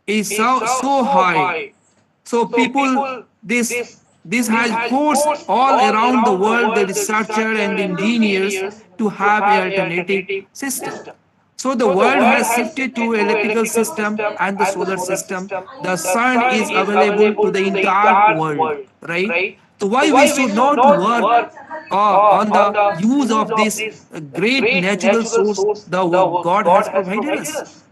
is so high. So people, this has forced all around the world the researcher and the engineers to have an alternative system. So the world has shifted to elliptical system and the solar system. The sun is available to the entire world, right? So why we should not work on the use of this great natural source the God has provided us?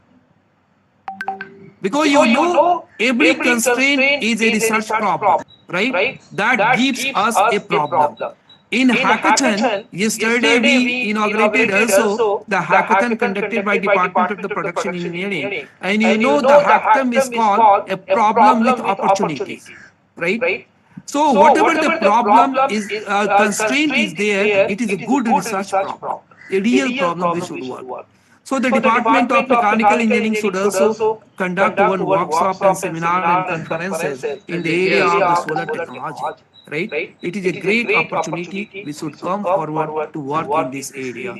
Because you know every constraint is a research problem, right? That gives us a problem. In hackathon yesterday we inaugurated also the hackathon conducted by Department of the Production Engineering, and you know the hackathon is called a problem with opportunities, right? So whatever the problem is, constraint is there, it is a good research problem, a real problem we should work. So the Department of Mechanical Engineering should also conduct one workshop and seminar and conferences in the area of the solar technology, right? It is a great opportunity. We should come forward to work in this area.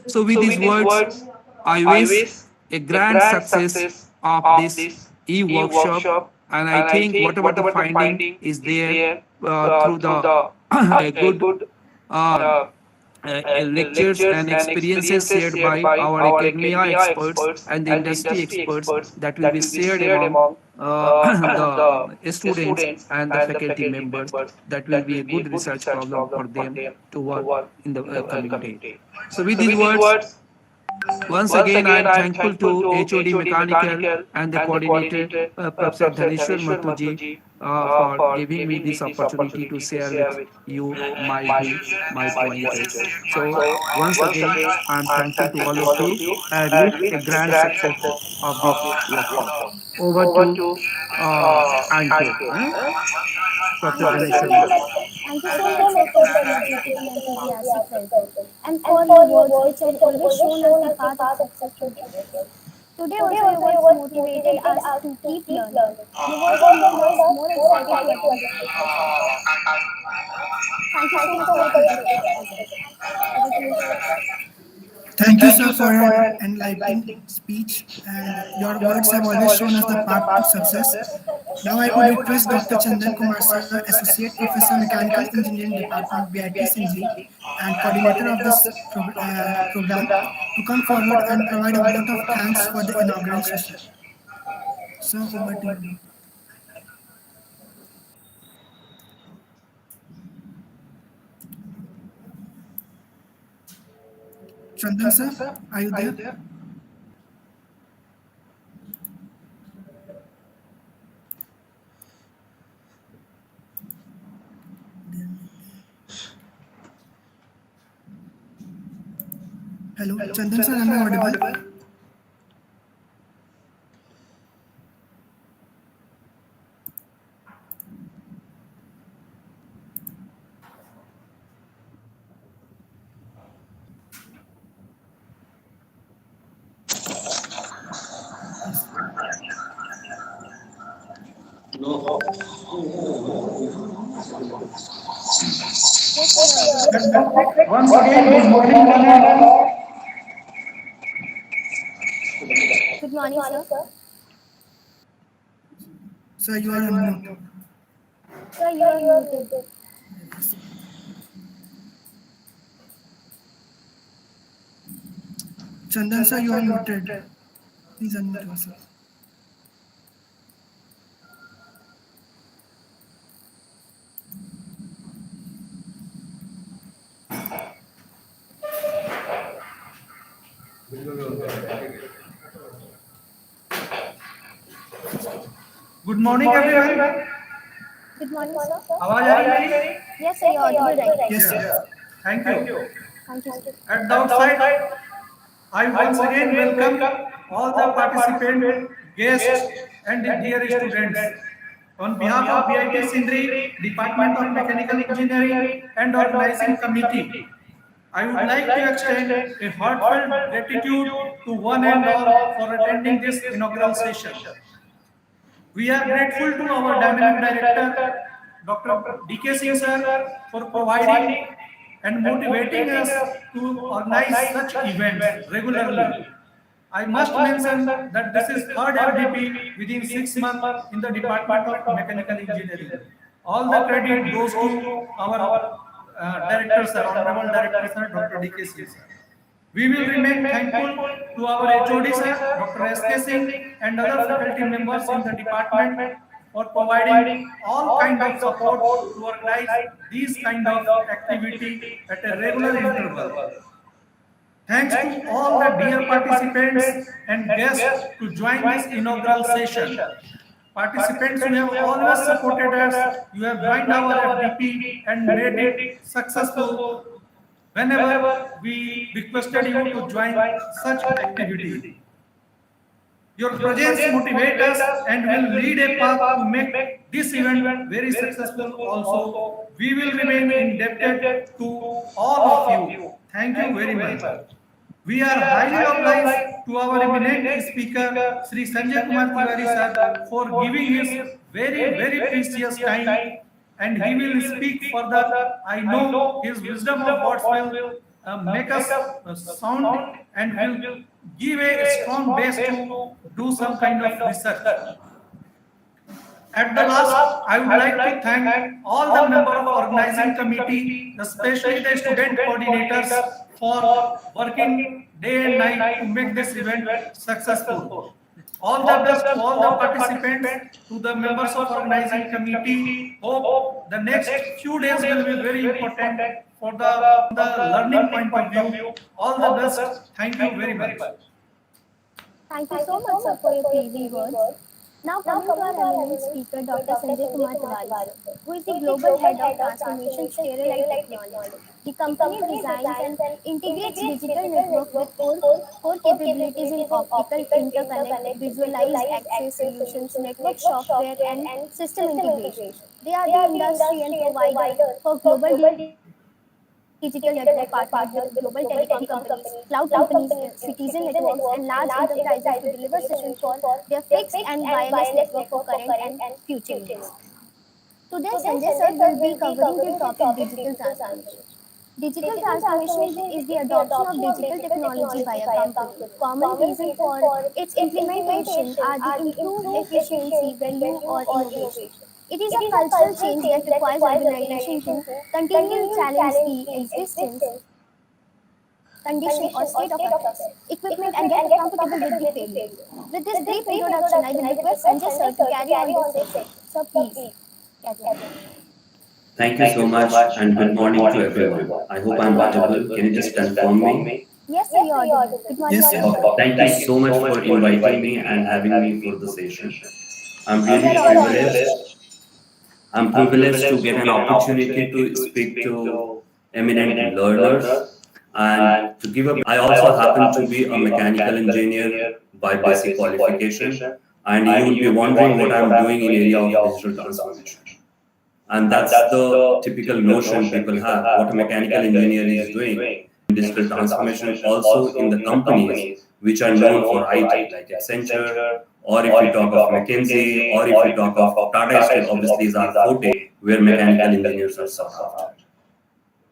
So with these words, I wish a grand success of this e-workshop, and I think whatever the finding is there through the a good uh, lectures and experiences shared by our academia experts and the industry experts that will be shared among the students and the faculty members. That will be a good research problem for them to work in the coming day. So with these words, once again, I am thankful to HOD Mechanical and the coordinator, Professor Dhaneshwar Matuji, for giving me this opportunity to share with you my view, my pointers. So, once again, I am thankful to all of you and wish a grand success of this workshop. Over to Anchor, Professor Dhaneshwar Matuji. Thank you so much, sir, for this energetic and enthusiastic welcome, and for your words which have always shown us the path of success together. Today also your words motivated us to keep learning. Your words have made us more excited to attend this discussion. Thank you so much for your contribution today. Over to you, sir. Thank you, sir, for an enlightening speech, and your words have always shown us the path to success. Now, I would request Dr. Chandan Kumar, sir, Associate Professor, Mechanical Engineering Department, BIT Sindri, and coordinator of this program, to come forward and provide a vote of thanks for the inaugural session. Sir, over to you. Chandan, sir, are you there? Hello, Chandan, sir, am I audible? Yes, sir, you're audible. Once again, good morning, one and all. Good morning, sir. Sir, you are on mute. Sir, you are muted. Chandan, sir, you are muted. Please unmute yourself. Good morning, everyone. Good morning, sir. आवाज आ रही है मेरी? Yes, sir, you're audible right. Yes, sir. Thank you. Thank you, sir. At the outside, I once again welcome all the participants, guests, and dear students. On behalf of BIT Sindri, Department of Mechanical Engineering, and organizing committee, I would like to extend a heartfelt gratitude to one and all for attending this inaugural session. We are grateful to our dynamic director, Dr. D.K. Singh sir, for providing and motivating us to organize such events regularly. I must mention that this is third FDP within 6 months in the Department of Mechanical Engineering. All the credit goes to our director, sir, Honorable Director, sir, Dr. D.K. Singh, sir. We will remain thankful to our HOD, sir, Dr. S.K. Singh, and other faculty members in the department for providing all kind of support to organize these kind of activity at a regular interval. Thanks to all the dear participants and guests to join this inaugural session. Participants who have always supported us, you have joined our FDP and made it successful whenever we requested you to join such activity. Your presence motivates us and will lead a path to make this event very successful also. We will remain indebted to all of you. Thank you very much. We are highly obliged to our eminent speaker, Sri Sanjay Kumar Tiwari sir, for giving his very precious time, and he will speak further. I know his wisdom of words will make us sound and will give a strong base to do some kind of research. At the last, I would like to thank all the members of organizing committee, especially the student coordinators, for working day and night to make this event successful. All the best to all the participants, to the members of organizing committee. Hope the next few days will be very important for the learning point of view. All the best. Thank you very much. Thank you so much, sir, for your pleasing words. Now coming to our eminent speaker, Dr. Sanjay Kumar Tiwari, who is the Global Head of Transformation Sterilite Technology. The company designs and integrates digital network with core capabilities in optical interconnect, visualized access solutions, network software, and system integration. They are the industry and provider for global digital network partners with global telecom companies, cloud companies, citizen networks, and large enterprises to deliver solutions for their fixed and wireless network for current and future needs. Today, Sanjay sir will be covering the topic digital transformation. Digital transformation is the adoption of digital technology by a company. Common reason for its implementation are the improved efficiency, value, or innovation. It is a cultural change that requires organization to continually challenge the existence, condition, or state of affairs, equipment, and get comfortable with the failure. With this brief introduction, I will request Sanjay sir to carry on this session. So please, carry on. Thank you so much and good morning to everyone. I hope I'm audible. Can you just confirm me? Yes, sir, you are audible. Good morning. Yes, sir. Thank you so much for inviting me and having me for the session. I'm really privileged. I'm privileged to get an opportunity to speak to eminent learners and to give up. I also happen to be a mechanical engineer by basic qualification, and you will be wondering what I'm doing in area of digital transformation. And that's the typical notion people have, what a mechanical engineer is doing in digital transformation, also in the companies which are known for IT, like Accenture, or if you talk of McKinsey, or if you talk of Tata Steel, obviously is our forte, where mechanical engineers are sought after.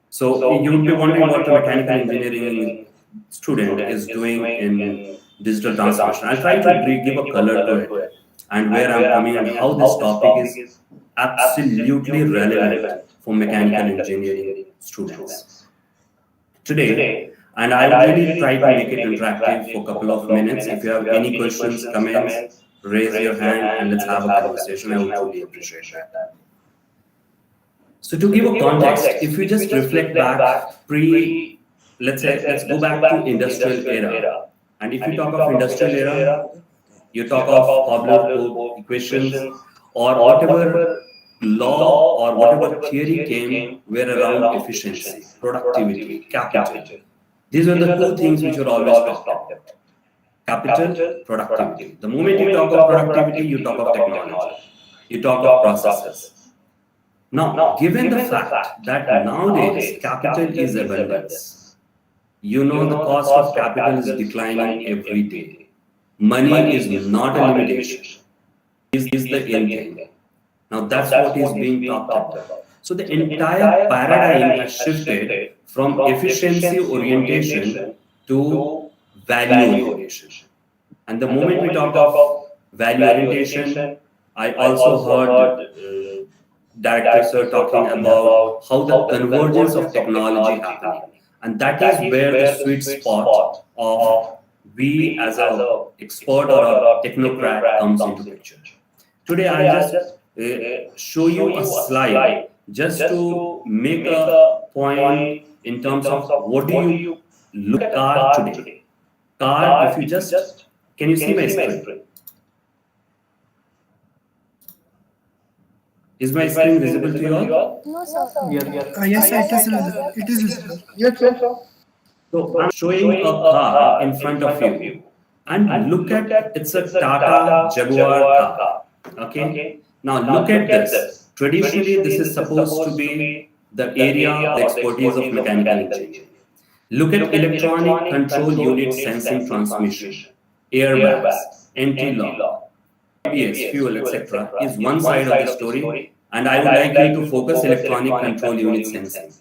So you would be wondering what a mechanical engineering student is doing in digital transformation. I'll try to give a color to it and where I'm coming and how this topic is absolutely relevant for mechanical engineering students today. And I will really try to make it interactive for a couple of minutes. If you have any questions, comments, raise your hand and let's have a conversation. I would really appreciate that. So to give a context, if you just reflect back let's go back to industrial era. And if you talk of industrial era, you talk of Pavlov equations or whatever law or whatever theory came were around efficiency, productivity, capital. These are the two things which are always talked about. Capital, productivity. The moment you talk of productivity, you talk of technology. You talk of processes. Now, given the fact that nowadays capital is abundance, you know the cost of capital is declining every day. Money is not a limitation. It is the end thing. Now that's what is being talked about. So the entire paradigm has shifted from efficiency orientation to value orientation. And the moment we talk of value orientation, I also heard director sir talking about how the convergence of technology happening, and that is where the sweet spot of we as a expert or a technocrat comes into picture. Today I'll just show you a slide just to make a point in terms of what do you look at car today. Car, if you just, can you see my screen? Is my screen visible to you all? No, sir. Yes, sir, it is visible. Yes, sir. So I'm showing a car in front of you, and look at, it's a Tata Jaguar car. Okay. Now look at this. Traditionally, this is supposed to be the area of expertise of mechanical engineering. Look at electronic control unit sensing transmission, airbags, anti-lock, ABS, fuel, etc. is one side of the story, and I would like you to focus electronic control unit sensing.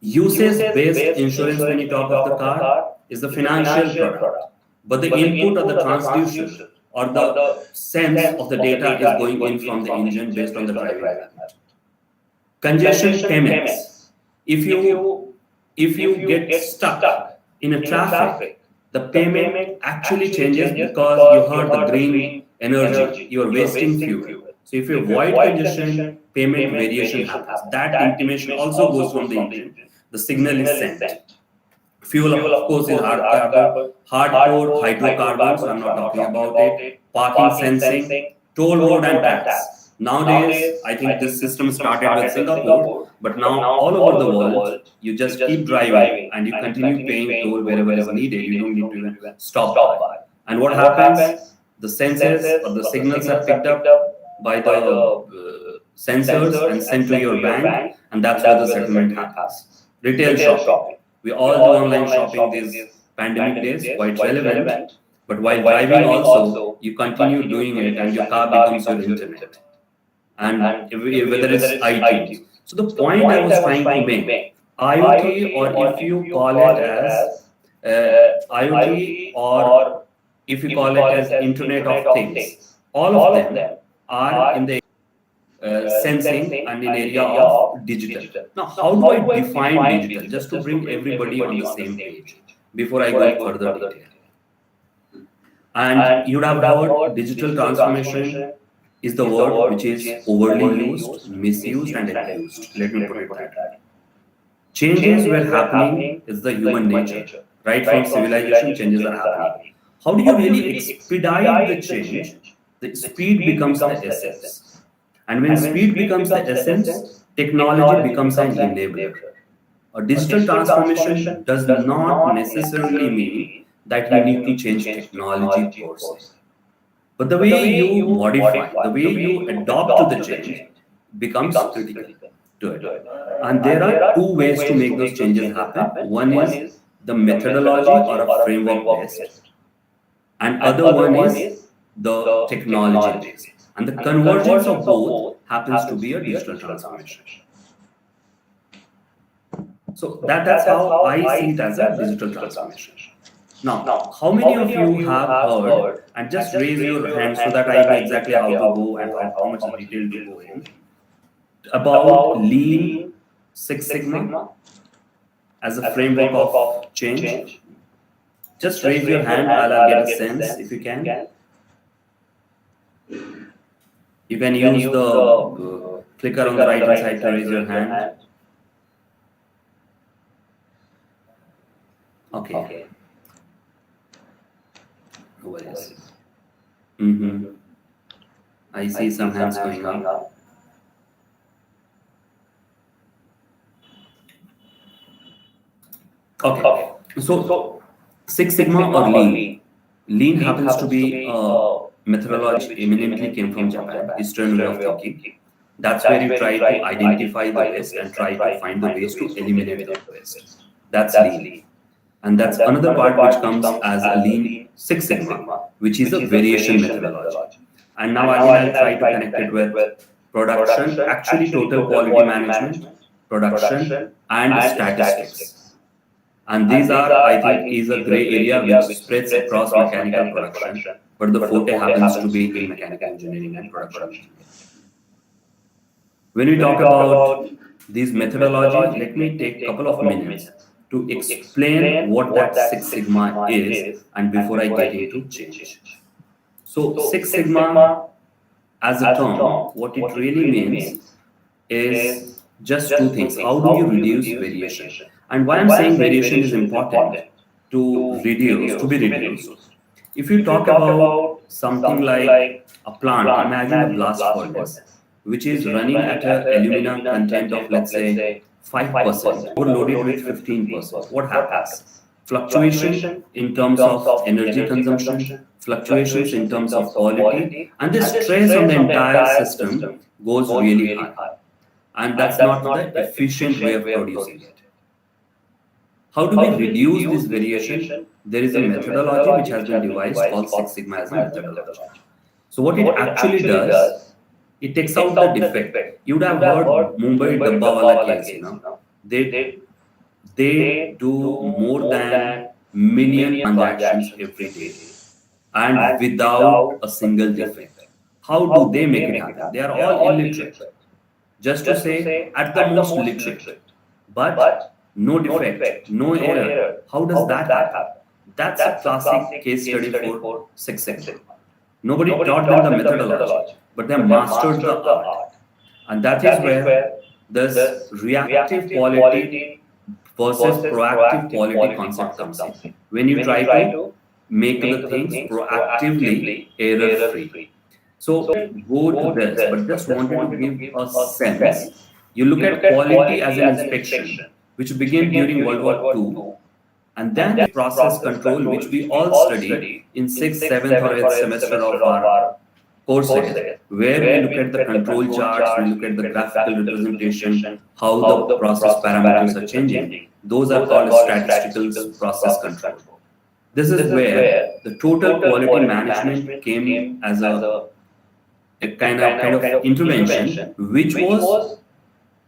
Usage-based insurance, when you talk of the car, is the financial product, but the input or the transducer or the sense of the data is going in from the engine based on the driving habit. Congestion payments. If you get stuck in a traffic, the payment actually changes because you heard the green energy. You are wasting fuel. So if you avoid congestion, payment variation happens. That intimation also goes from the engine. The signal is sent. Fuel, of course, is hardcore hydrocarbons. I'm not talking about it. Parking sensing, toll road and tax. Nowadays, I think this system started with Singapore, but now all over the world, you just keep driving and you continue paying toll wherever is needed. You don't need to even stop by. And what happens? The sensors or the signals are picked up by the sensors and sent to your bank, and that's where the settlement happens. Retail shopping. We all do online shopping these pandemic days, quite relevant. But while driving also, you continue doing it and your car becomes your internet. And whether it's iTunes. So the point I was trying to make, IoT, or if you call it as IoT, or if you call it as Internet of Things, all of them are in the sensing and in area of digital. Now, how do I define digital? Just to bring everybody on the same page before I go further detail. And you would have heard digital transformation is the word which is overly used, misused, and abused. Let me put it that way. Changes were happening is the human nature. Right from civilization, changes are happening. How do you really expedite the change? The speed becomes the essence. And when speed becomes the essence, technology becomes an enabler. A digital transformation does not necessarily mean that you need to change technology per se. But the way you modify, the way you adopt to the change becomes critical to it. And there are two ways to make those changes happen. One is the methodology or a framework based, and other one is the technology based. And the convergence of both happens to be a digital transformation. So that's how I see it as a digital transformation. Now, how many of you have heard, and just raise your hand so that I know exactly how to go and how much detail to go in, about Lean Six Sigma as a framework of change? Just raise your hand, I'll get a sense if you can. You can use the clicker on the right hand side to raise your hand. Okay. Who else? I see some hands going up. Okay. So Six Sigma or Lean. Lean happens to be a methodology eminently came from Japan, Eastern way of thinking. That's where you try to identify the waste and try to find the ways to eliminate the waste. That's Lean. And that's another part which comes as a Lean Six Sigma, which is a variation methodology. And now I'll try to connect it with production, actually total quality management, production, and statistics. And these are, I think, is a gray area which spreads across mechanical production, but the forte happens to be in mechanical engineering and production engineering. When we talk about these methodology, let me take a couple of minutes to explain what that Six Sigma is, and before I get into change. So Six Sigma as a term, what it really means is just two things. How do you reduce variation? And why I'm saying variation is important to reduce, to be reduced. If you talk about something like a plant, imagine a blast furnace, which is running at an alumina content of, let's say, 5%, overloaded with 15%. What happens? Fluctuation in terms of energy consumption, fluctuations in terms of quality, and the stress on the entire system goes really high. And that's not the efficient way of producing it. How do we reduce this variation? There is a methodology which has been devised called Six Sigma as a methodology. So what it actually does, it takes out the defect. You would have heard Mumbai Dabbawala case, you know. They do more than million transactions every day and without a single defect. How do they make it happen? They are all illiterate. Just to say, at the most literate, but no defect, no error. How does that happen? That's a classic case study for Six Sigma. Nobody taught them the methodology, but they mastered the art. And that is where this reactive quality versus proactive quality concept comes in. When you try to make the things proactively error-free. So go to this, but just wanted to give a sense. You look at quality as an inspection, which began during World War II, and then the process control, which we all study in 6th, 7th, or 8th semester of our courses, where we look at the control charts, we look at the graphical representation, how the process parameters are changing. Those are called statistical process control. This is where the total quality management came as a kind of intervention, which was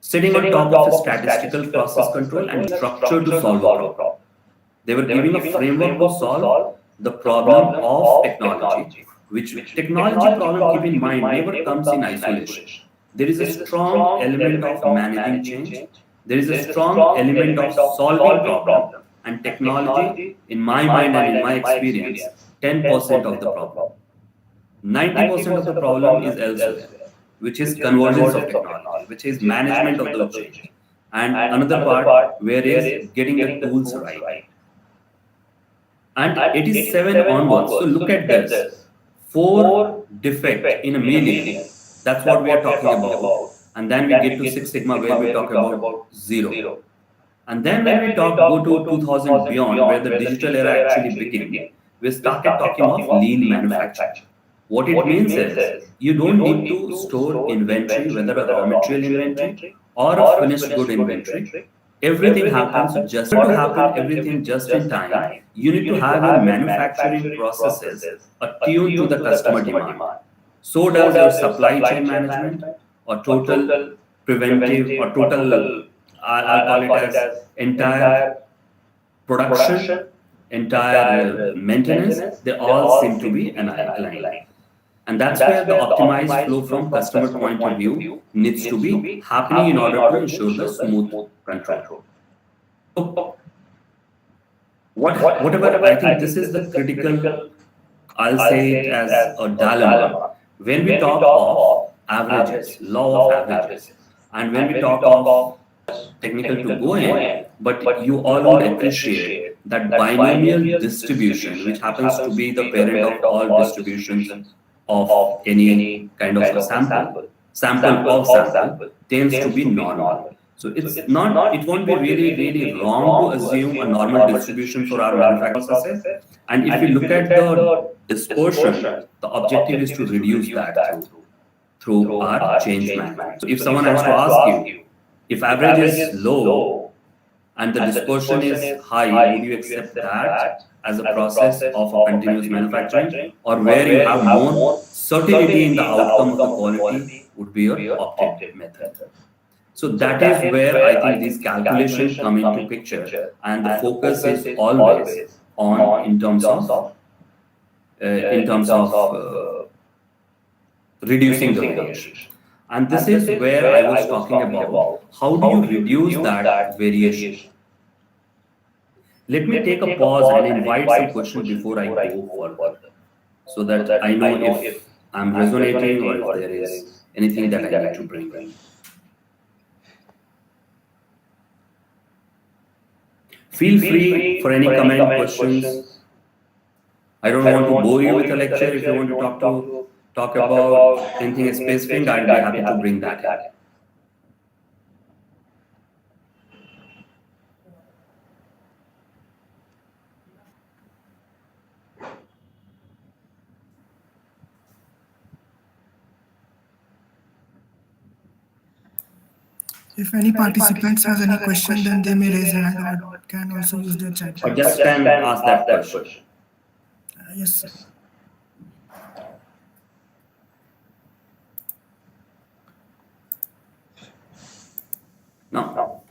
sitting on top of a statistical process control and structure to solve a problem. They were giving a framework to solve the problem of technology, which technology problem, keep in mind, never comes in isolation. There is a strong element of managing change. There is a strong element of solving problem. And technology, in my mind and in my experience, 10% of the problem. 90% of the problem is elsewhere, which is convergence of technology, which is management of the change. And another part where is getting the tools right. And 87 onwards, so look at this, 4 defect in a million, that's what we are talking about. And then we get to Six Sigma where we talk about 0. And then when we go to 2000 beyond, where the digital era actually began, we started talking of lean manufacturing. What it means is, you don't need to store inventory, whether a raw material inventory or a finished good inventory. Everything happens just to happen, everything just in time. You need to have your manufacturing processes attuned to the customer demand. So does your supply chain management or total preventive or total, I'll call it as entire production, entire maintenance, they all seem to be aligned. And that's where the optimized flow from customer point of view needs to be happening in order to ensure the smooth control. So, whatever, I think this is the critical, I'll say it as a dilemma. When we talk of averages, law of averages, and when we talk of technical to go in, but you all would appreciate that binomial distribution, which happens to be the parent of all distributions of any kind of a sample tends to be normal. So it's not, it won't be really wrong to assume a normal distribution for our manufacturing process. And if you look at the dispersion, the objective is to reduce that through our change management. So if someone has to ask you, if average is low and the dispersion is high, would you accept that as a process of a continuous manufacturing, or where you have more certainty in the outcome of the quality would be your opted method? So that is where I think these calculations come into picture, and the focus is always on in terms of reducing the variation. And this is where I was talking about how do you reduce that variation. Let me take a pause and invite some questions before I go further, so that I know if I'm resonating or if there is anything that I need to bring in. Feel free for any comment, questions. I don't want to bore you with a lecture. If you want to talk about anything specific, I'll be happy to bring that in. If any participants has any question, then they may raise their hand or can also use their chat. Or just can ask that question. Yes, sir. Now,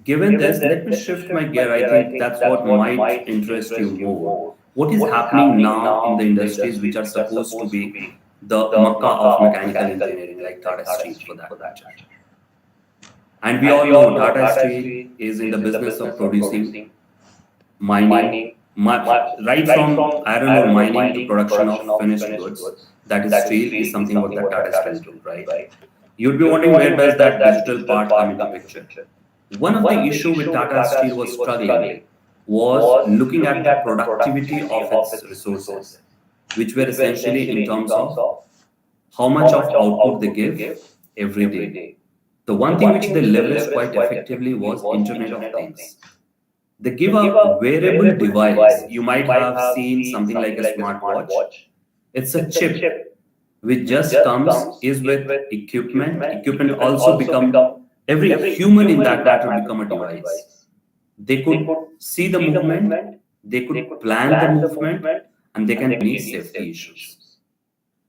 given this, let me shift my gear. I think that's what might interest you more. What is happening now in the industries which are supposed to be the Makkah of mechanical engineering, like Tata Steel for that matter? And we all know Tata Steel is in the business of producing mining, right from iron ore mining to production of finished goods. That is steel is something what the Tata Steel do, right? You'd be wondering where does that digital part come into picture? One of the issues with Tata Steel was struggling was looking at the productivity of its resources, which were essentially in terms of how much of output they give every day. The one thing which they leveraged quite effectively was Internet of Things. They give a wearable device. You might have seen something like a smartwatch. It's a chip which just comes is with equipment. Equipment also become, every human in that matter become a device. They could see the movement, they could plan the movement, and they can manage safety issues.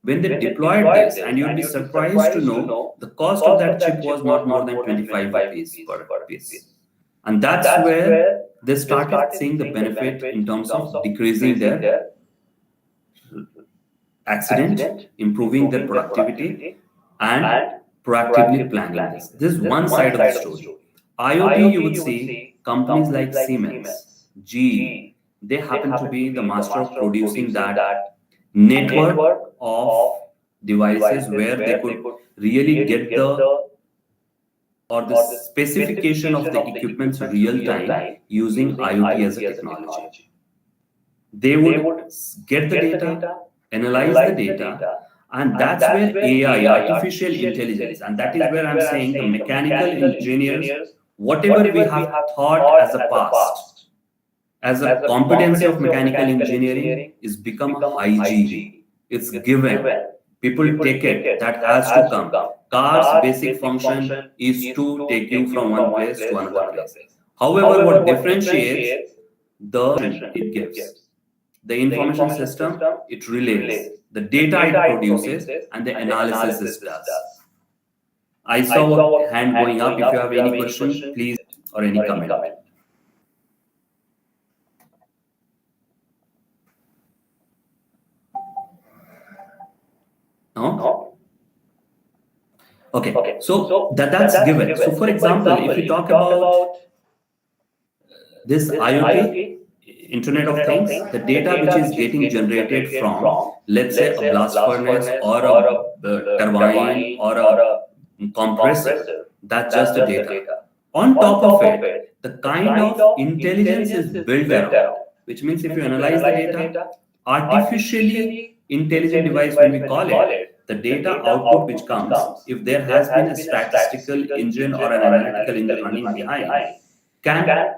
When they deployed this, and you'll be surprised to know, the cost of that chip was not more than 25 rupees per piece. And that's where they started seeing the benefit in terms of decreasing their accident, improving their productivity, and proactively planning this. This is one side of the story. IoT, you would see companies like Siemens, GE, they happen to be the master of producing that network of devices where they could really get the specification of the equipment's real time using IoT as a technology. They would get the data, analyze the data, and that's where AI, artificial intelligence, and that is where I'm saying the mechanical engineers, whatever we have thought as a past, as a competency of mechanical engineering is become a hygiene. It's given. People take it. That has to come. Car's basic function is to take you from one place to another place. However, what differentiates the it gives. The information system, it relays. The data it produces, and the analysis it does. I saw a hand going up. If you have any question, please, or any comment. No? Okay. So that's given. So for example, if you talk about this IoT, Internet of Things, the data which is getting generated from, let's say, a blast furnace or a turbine or a compressor, that's just the data. On top of it, the kind of intelligence is built around, which means if you analyze the data, artificially intelligent device, when we call it, the data output which comes, if there has been a statistical engine or an analytical engine running behind, can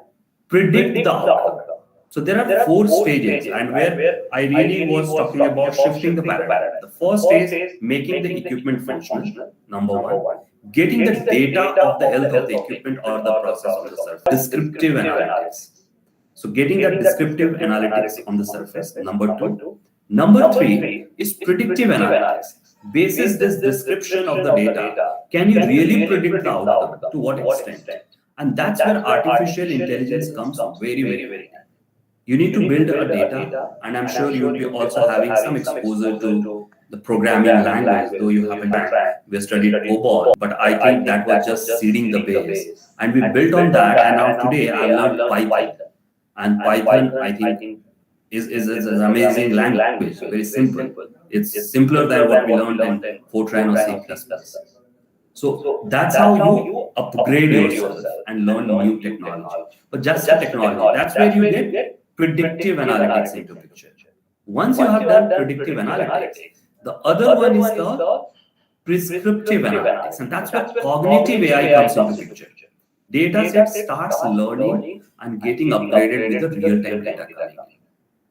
predict the outcome. So there are 4 stages, and where I really was talking about shifting the paradigm. The first is making the equipment functional, number 1. Getting the data of the health of the equipment or the process on the surface. Descriptive analytics. So getting that descriptive analytics on the surface, number 2. Number 3 is predictive analytics. Basis this description of the data, can you really predict the outcome? To what extent? And that's where artificial intelligence comes very, very handy. You need to build a data, and I'm sure you will be also having some exposure to the programming language, though you haven't we studied COBOL, but I think that was just seeding the base. And we built on that, and now today I've learned Python. And Python, I think, is an amazing language, very simple. It's simpler than what we learned in Fortran or C++. So that's how you upgrade yourself and learn new technology. But just the technology, that's where you get predictive analytics into picture. Once you have done predictive analytics, the other one is the prescriptive analytics, and that's where cognitive AI comes into picture. Data set starts learning and getting upgraded with the real-time data coming in.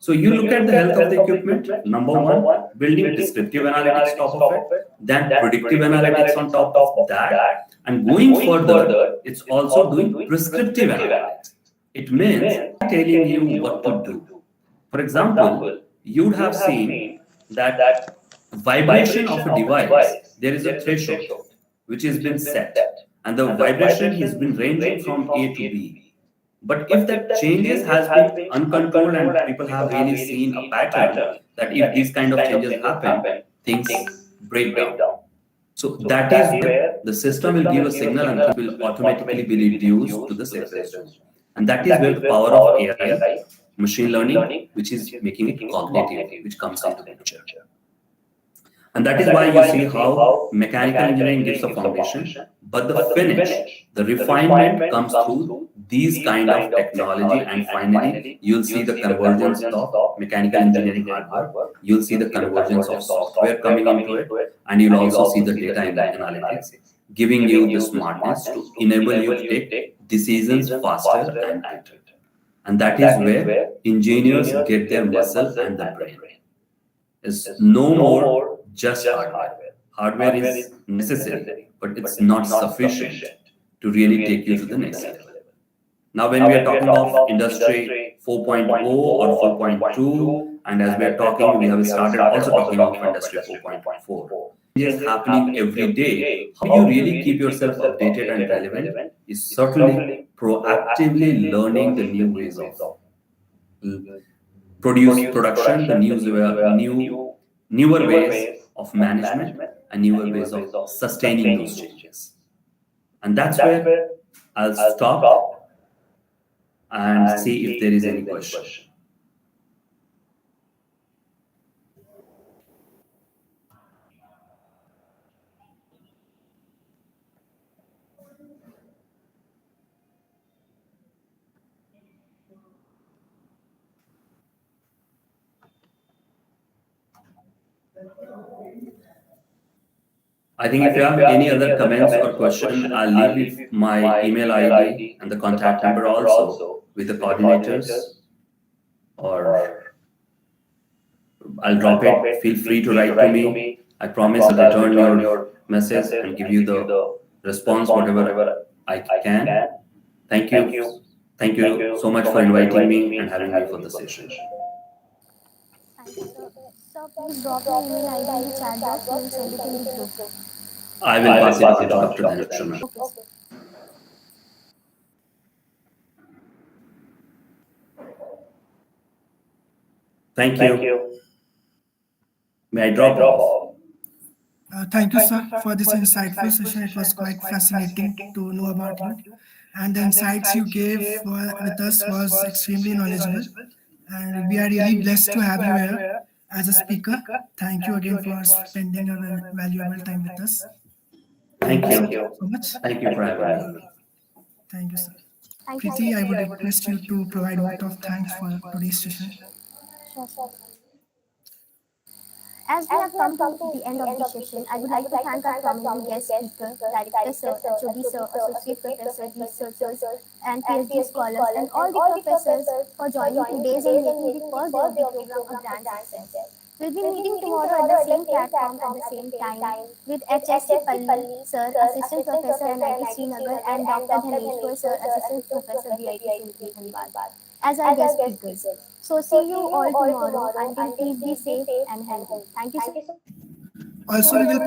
So you look at the health of the equipment, number one, building descriptive analytics top of it, then predictive analytics on top of that, and going further, it's also doing prescriptive analytics. It means telling you what to do. For example, you'd have seen that vibration of a device, there is a threshold which has been set, and the vibration has been ranging from A to B. But if that changes has been uncontrolled and people have really seen a pattern that if these kind of changes happen, things break down. So that is where the system will give a signal and it will automatically be reduced to the safest zone. And that is where the power of AI, machine learning, which is making it cognitive, which comes into the picture. And that is why you see how mechanical engineering gives a foundation, but the finish, the refinement comes through these kind of technology, and finally you'll see the convergence of mechanical engineering hardware, you'll see the convergence of software coming into it, and you'll also see the data analytics, giving you the smartness to enable you to take decisions faster and better. And that is where engineers get their muscle and the brain. It's no more just hardware. Hardware is necessary, but it's not sufficient to really take you to the next level. Now, when we are talking of Industry 4.0 or 4.2, and as we are talking, we have started also talking of Industry 4.4. It is happening every day. How you really keep yourself updated and relevant is certainly proactively learning the new ways of production, the newer ways of management, and newer ways of sustaining those changes. And that's where I'll stop and see if there is any question. I think if you have any other comments or questions, I'll leave my email ID and the contact number also with the coordinators, or I'll drop it. Feel free to write to me. I promise I'll return your message and give you the response, whatever I can. Thank you. Thank you so much for inviting me and having me for the session. Thank you, sir. Sir, please drop your email ID in the chat box. We will send it in the group. I will pass it on to Dr. Dhanashree. Okay, sir. Thank you. May I drop off? Thank you, sir, for this insightful session. It was quite fascinating to know about you. And the insights you gave with us was extremely knowledgeable. And we are really blessed to have you here as a speaker. Thank you again for spending your valuable time with us. Thank you so much. Thank you for having me. Thank you, sir. Thank you, Preeti, sir. I would request you to provide a vote of thanks for today's session. Sure, sir. As we have come to the end of the session, I would like to thank our prominent guest speaker, Director Sir, HOD Sir, Associate Professor, researchers, and PhD scholars, and all the professors for joining today's and making the first day of the program a grand success. We'll be meeting tomorrow at the same platform at the same time with HSC Palli Sir, Assistant Professor NIT Srinagar, and Dr. Dhaneshwar Sir, Assistant Professor BIT Dhanbad, as our guest speakers. So see you all tomorrow. Until please be safe and healthy. Thank you, sir. Also, we will be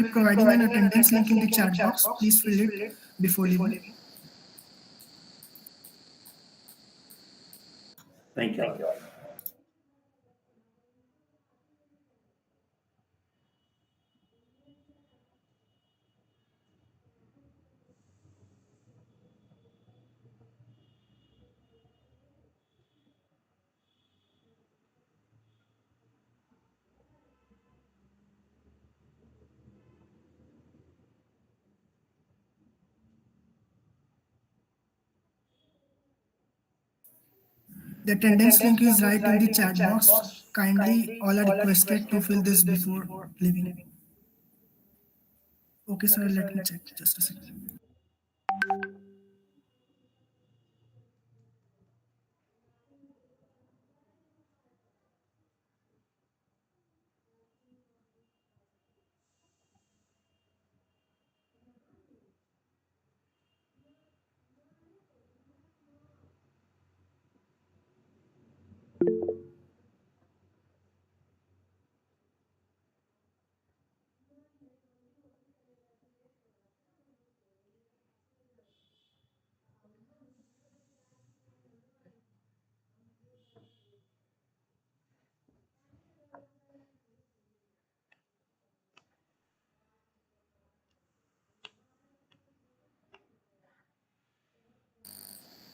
providing an attendance link in the chat box. Please fill it before leaving. Thank you all. The attendance link is right in the chat box. Kindly, all are requested to fill this before leaving. Okay, sir, let me check just a second.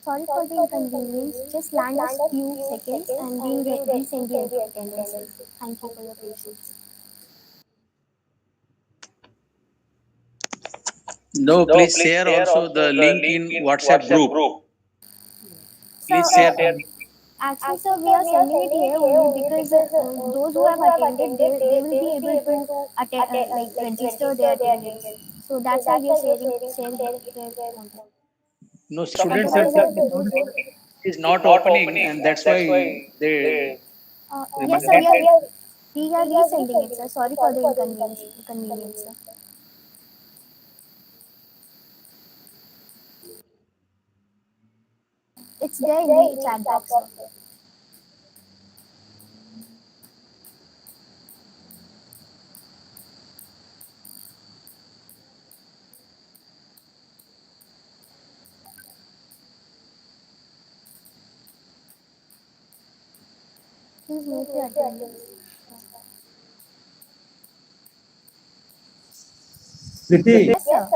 Sorry for the inconvenience. Just land us few seconds and we'll resend the attendance link. Thank you for your patience. No, please share also the link in WhatsApp group. Please So, share the link. actually, sir, we are sending it here only because those who have attended, they will be able to attend, like register their attendance. So that's why we are sharing their contact. No, students are Otherwise, those who, is not opening, and that's why they yes, sir, mandated. we are resending it, sir. Sorry for the inconvenience, sir. It's there in the chat box, sir. Please make your attendance. Priti, Yes, sir.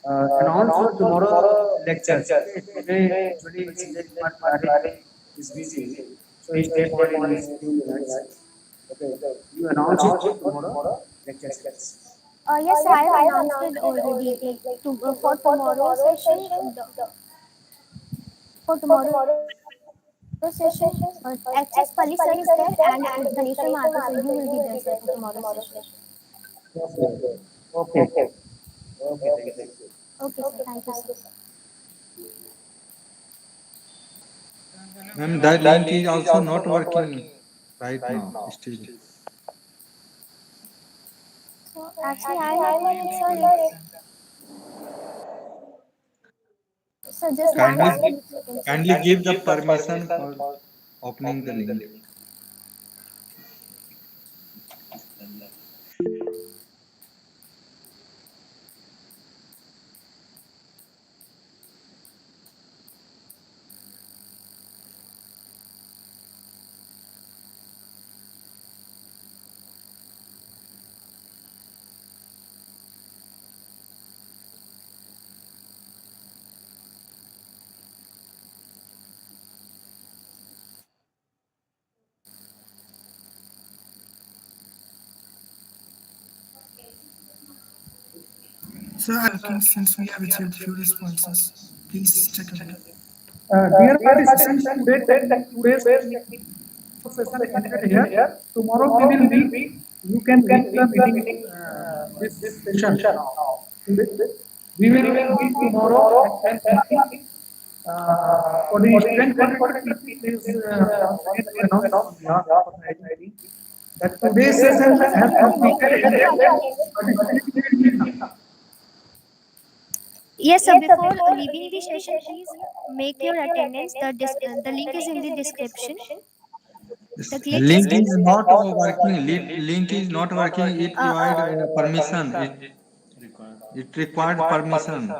announce for tomorrow lectures. Okay, today actually Sanjay Kumar Pare is busy, so he stayed for in his few minutes. Okay, you announce it for tomorrow lectures. Yes, I have announced it already. Like for tomorrow's session, for tomorrow's session, HS Pali sir is there and Dhaneshwar Mahato sir, you will be there, sir, for tomorrow's session. Okay, okay, okay. Thank you. Okay, sir. Thank you, sir. Ma'am, that link is also not working right now still. So actually, I am on it, sir. So just land us Kindly, few seconds, sir. kindly give the permission for opening the link. So I'm looking since we have received few responses. Please check it out. Dear participants, today's session ended here. Tomorrow we will meet. You can leave the meeting this session now. We will meet tomorrow at 10:30. For the student connectivity, please once again we announce on behalf of the IIT that today's session has completed ended. Yes, sir. Before leaving the session, please make your attendance. The link is in the description. The glitch Link is is not working. Link is not working. It required permission. It required permission.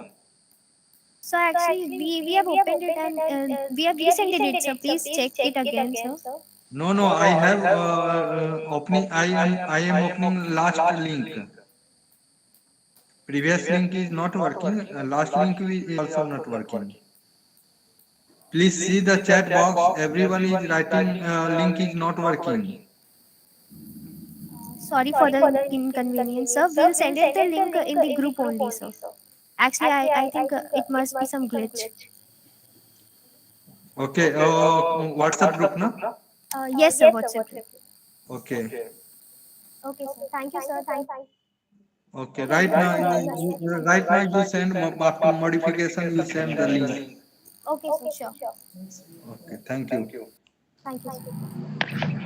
so actually we have opened it and we have resended it. So please check it again, sir. No, no. I have opening. I am opening last link. Previous link is not working. Last link is also not working. Please see the chat box. Everyone is writing link is not working. Sorry for the inconvenience, sir. We'll send it the link in the group only, sir. Actually, I think it must be some glitch. Okay. WhatsApp group, no? Yes, sir. WhatsApp. Okay. Okay, sir. Thank you, sir. Thank you. Okay. Right now you send after modification. You send the link. Okay, sir. Sure. Okay. Thank you. Thank you, sir.